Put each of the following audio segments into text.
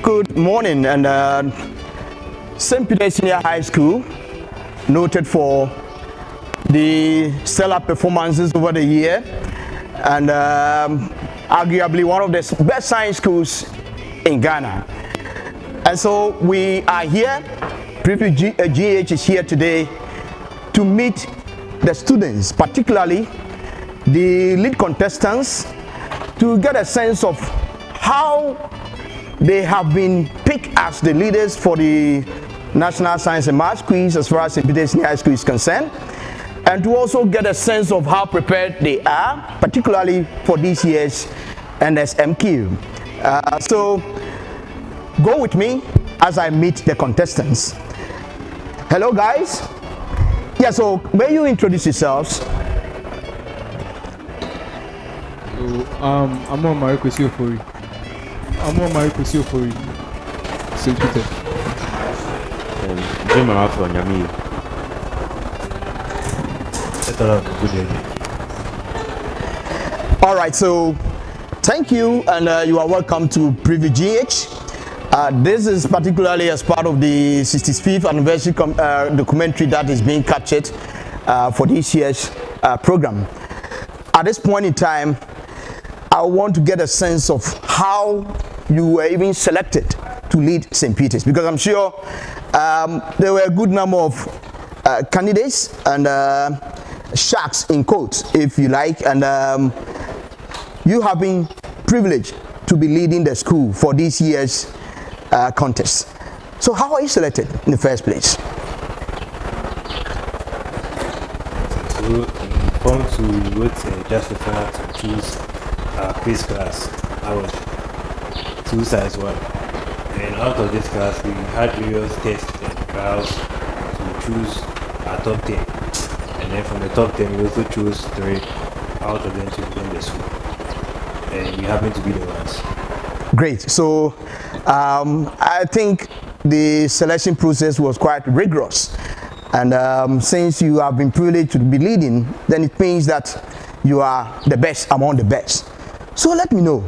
Good morning, and St. Peter's Senior High School, noted for the stellar performances over the year, and arguably one of the best science schools in Ghana. And so we are here, PreViewGh is here today to meet the students, particularly the lead contestants, to get a sense of how they have been picked as the leaders for the National Science and Maths Quiz as far as St. Peter's Senior High School is concerned, and to also get a sense of how prepared they are, particularly for this year's Nsmq. So go with me as I meet the contestants. Hello guys. Yeah, so may you introduce yourselves? I'm on Mariko Siofori. St. Peter. Jim Arthur Nyami. All right, so thank you, and you are welcome to PreViewGh. This is particularly as part of the 65th anniversary documentary that is being captured for this year's program. At this point in time, I want to get a sense of how you were even selected to lead St. Peter's, because I'm sure there were a good number of candidates and sharks in quotes, if you like, and you have been privileged to be leading the school for this year's contest. So how are you selected in the first place? From to wrote justify to choose quiz class. I was 2 sides 1, and out of this class we had various tests and trials to choose our top 10, and then from the top 10 we also chose 3 out of them to become the school, and we happen to be the ones. Great. So I think the selection process was quite rigorous, and since you have been privileged to be leading, then it means that you are the best among the best. So let me know,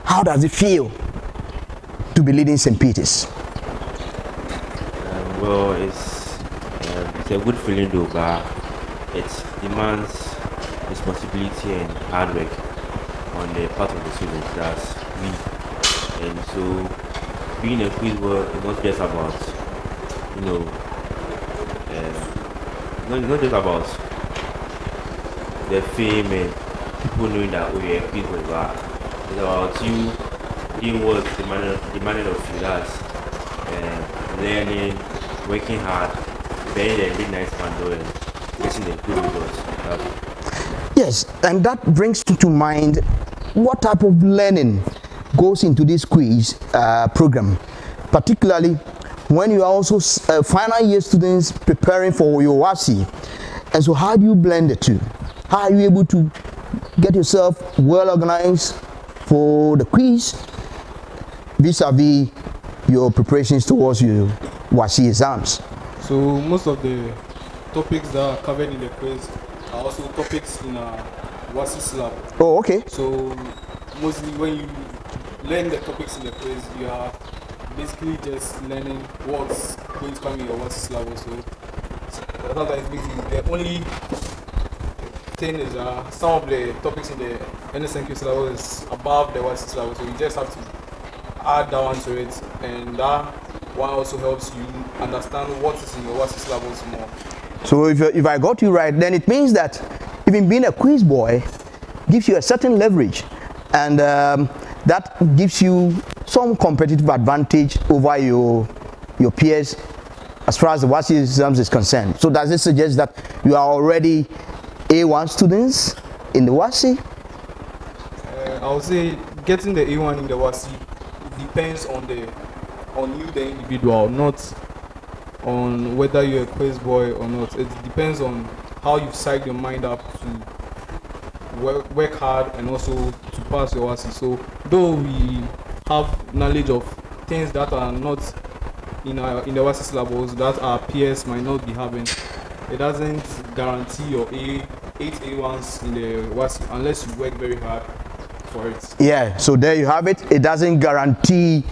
how does it feel to be leading St. Peter's? Well, it's a good feeling though, but it demands responsibility and hard work on the part of the students, that's me. And so being a quiz boy is not just about, not just about the fame and people knowing that we are a quiz boy, but it's about you doing what demanded of you, that's learning, working hard, being a really nice man and getting a good result. Yes, and that brings to mind what type of learning goes into this quiz program, particularly when you are also final year students preparing for your WASI. And so how do you blend the two? How are you able to get yourself well organized for the quiz vis-a-vis your preparations towards your WASI exams? So most of the topics that are covered in the quiz are also topics in our WASI syllab. Oh, okay. So mostly when you learn the topics in the quiz, you are basically just learning what's going to come in your WASI syllab. So sometimes basically the only thing is some of the topics in the Nsmq syllabus is above the WASI syllabus, so you just have to add that one to it, and that one also helps you understand what is in your WASI syllabus more. So if I got you right, then it means that even being a quiz boy gives you a certain leverage, and that gives you some competitive advantage over your peers as far as the WASI exams is concerned. So does it suggest that you are already A1 students in the WASI? I would say getting the A1 in the WASI depends on you the individual, not on whether you're a quiz boy or not. It depends on how you've psyched your mind up to work hard and also to pass your WASI. So though we have knowledge of things that are not in the WASI syllabus that our peers might not be having, it doesn't guarantee your 8 A1s in the WASI unless you work very hard for it. Yeah, so there you have it. It doesn't guarantee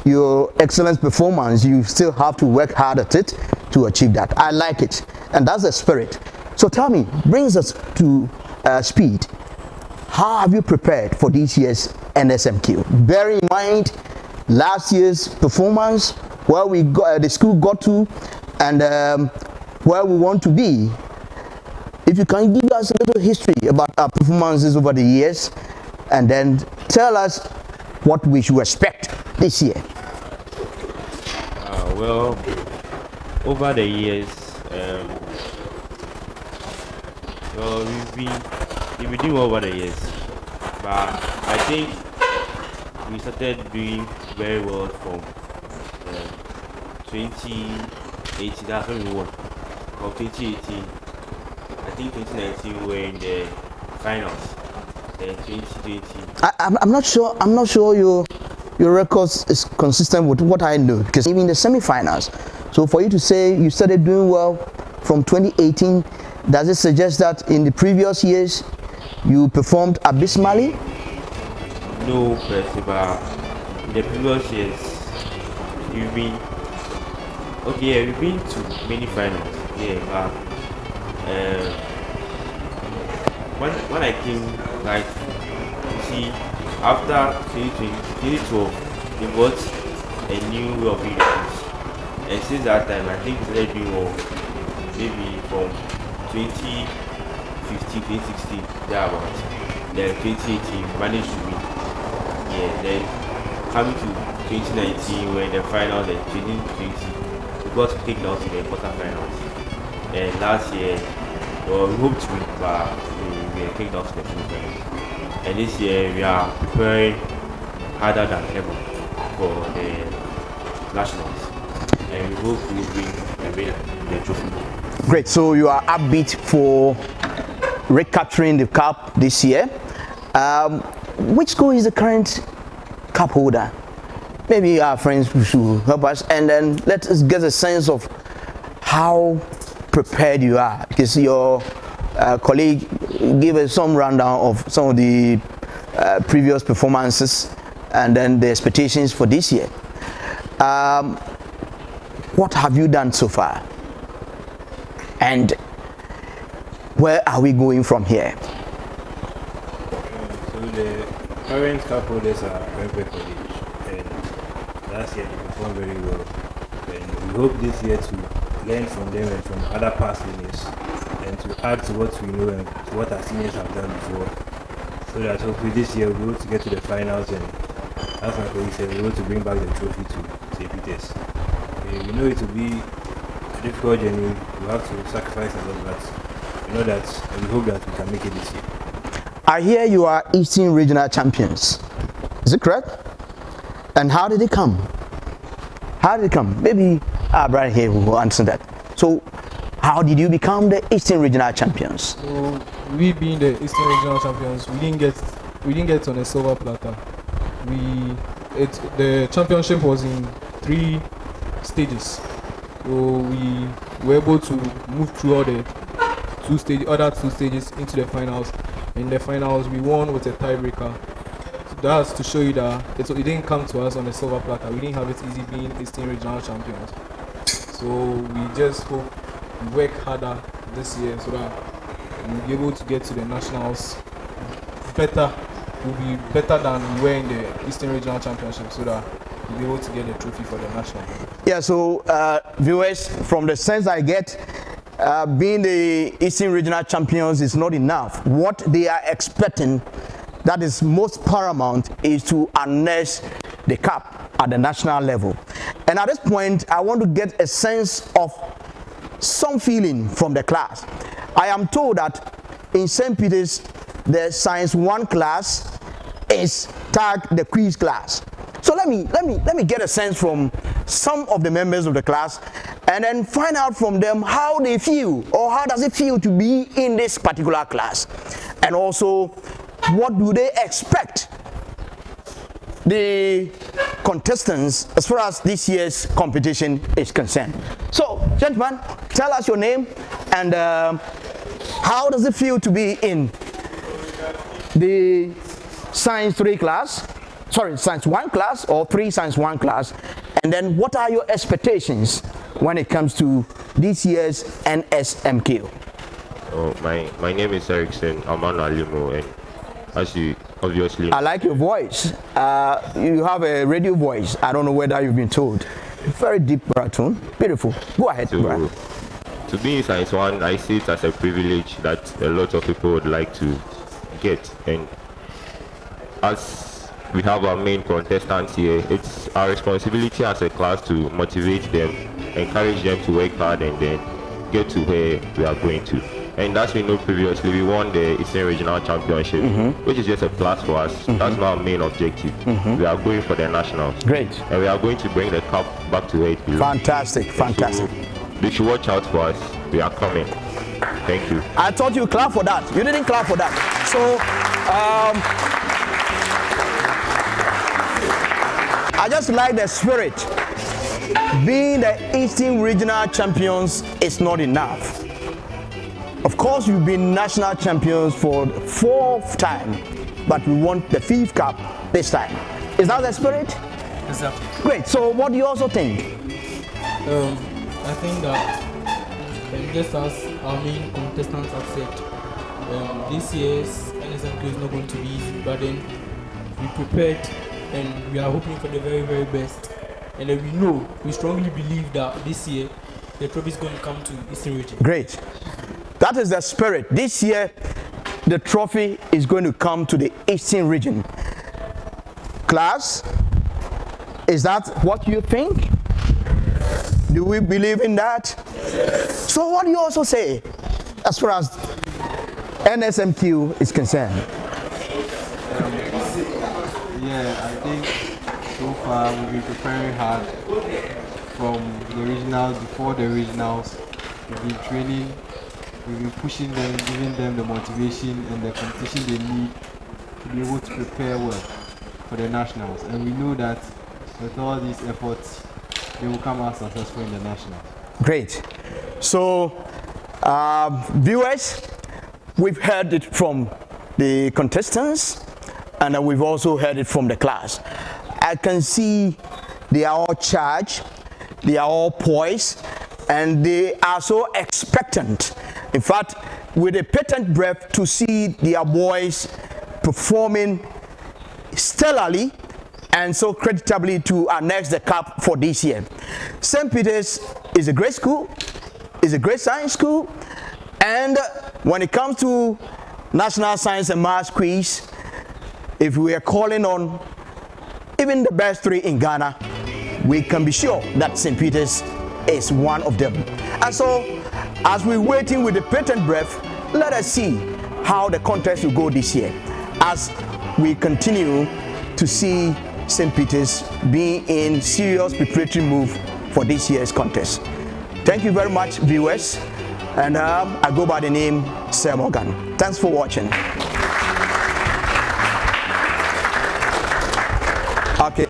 your excellent performance, you still have to work hard at it to achieve that. I like it, and that's the spirit. So tell me, brings us to speed. How have you prepared for this year's Nsmq? Bear in mind last year's performance, where we got, the school got to, and where we want to be. If you can give us a little history about our performances over the years, and then tell us what we should expect this year. Well, over the years, well, we've been doing well over the years, but I think we started doing very well from 2018. That's when we won. From 2018, I think 2019 we were in the finals. Then 2020. I'm not sure. I'm not sure your records is consistent with what I know, because even the semi-finals. So for you to say you started doing well from 2018, does it suggest that in the previous years you performed abysmally? No, but in the previous years we've been okay. Yeah, we've been to many finals. Yeah, but when I came, like, you see, after 2012, they bought a new way of doing things, and since that time, I think we started doing well. Maybe from 2015, 2016, thereabout. Then 2018, managed to win. Yeah, then coming to 2019, we're in the finals, and 2020, we got kicked out in the quarterfinals. And last year, well, we hoped to win, but we were kicked out in the semifinals. And this year, we are preparing harder than ever for the nationals, and we hope we will bring the trophy. Great. So you are upbeat for recapturing the cup this year. Which school is the current cup holder? Maybe our friends should help us, and then let us get a sense of how prepared you are, because your colleague gave us some rundown of some of the previous performances and then the expectations for this year. What have you done so far, and where are we going from here? So the current cup holders are very college, and last year they performed very well, and we hope this year to learn from them and from other past winners, and to add to what we know and to what our seniors have done before, so that hopefully this year we'll be able to get to the finals, and as my colleague said, we'll be able to bring back the trophy to St. Peter's. We know it will be a difficult journey, we'll have to sacrifice a lot, but we know that, and we hope that we can make it this year. I hear you are Eastern Regional Champions. Is it correct? And how did it come? How did it come? Maybe our brother here will answer that. So, how did you become the Eastern Regional Champions? So we being the Eastern Regional Champions, we didn't get on a silver platter. The championship was in 3 stages. So we were able to move through all the other two stages into the finals. In the finals, we won with a tiebreaker. So that's to show you that it didn't come to us on a silver platter. We didn't have it easy being Eastern Regional Champions. So we just hope we work harder this year so that we'll be able to get to the nationals better. We'll be better than we were in the Eastern Regional Championship, so that we'll be able to get the trophy for the national. Yeah, so viewers, from the sense I get, being the Eastern Regional Champions is not enough. What they are expecting, that is most paramount, is to harness the cup at the national level. And at this point, I want to get a sense of some feeling from the class. I am told that in St. Peter's, the Science 1 class is tagged the quiz class. So let me get a sense from some of the members of the class, and then find out from them how they feel, or how does it feel to be in this particular class, and also what do they expect the contestants as far as this year's competition is concerned. So gentlemen, tell us your name, and how does it feel to be in the Science 3 class? sorry, Science 1 class or 3 Science 1 class? And then what are your expectations when it comes to this year's Nsmq? Oh, my name is Erickson Amano Alimo, and as you obviously... I like your voice. You have a radio voice. I don't know whether you've been told. Very deep baritone. Beautiful. Go ahead, Brad. To be in Science 1, I see it as a privilege that a lot of people would like to get. And as we have our main contestants here, it's our responsibility as a class to motivate them, encourage them to work hard, and then get to where we are going to. And as we know previously, we won the Eastern Regional Championship, which is just a plus for us. That's not our main objective. We are going for the nationals. Great. And we are going to bring the cup back to where it belongs. Fantastic, fantastic. So they should watch out for us. We are coming. Thank you. I thought you clap for that. You didn't clap for that. So, I just like the spirit. Being the Eastern Regional Champions is not enough. Of course, you've been national champions for the 4th time, but we want the 5th cup this time. Is that the spirit? Exactly. Great. So, what do you also think? I think that just as our main contestants have said, this year's Nsmq is not going to be easy, but then we prepared and we are hoping for the very, very best. And then we strongly believe that this year the trophy is going to come to Eastern Region. Great. That is the spirit. This year, the trophy is going to come to the Eastern Region. Class, is that what you think? Do we believe in that? Yes. So what do you also say as far as Nsmq is concerned? Yeah, I think so far we've been preparing hard from the regionals, before the regionals. We've been training, we've been pushing them, giving them the motivation and the competition they need to be able to prepare well for the nationals. And we know that with all these efforts, they will come out successful in the nationals. Great. So, viewers, we've heard it from the contestants, and we've also heard it from the class. I can see they are all charged, they are all poised, and they are so expectant. In fact, with a patent breath to see their boys performing stellarly and so creditably to annex the cup for this year. St. Peter's is a great school, is a great science school, and when it comes to National Science and Maths Quiz, if we are calling on even the best 3 in Ghana, we can be sure that St. Peter's is one of them. And so, as we're waiting with the patent breath, let us see how the contest will go this year, as we continue to see St. Peter's being in serious preparatory move for this year's contest. Thank you very much, viewers, and I go by the name Sir Morgan. Thanks for watching.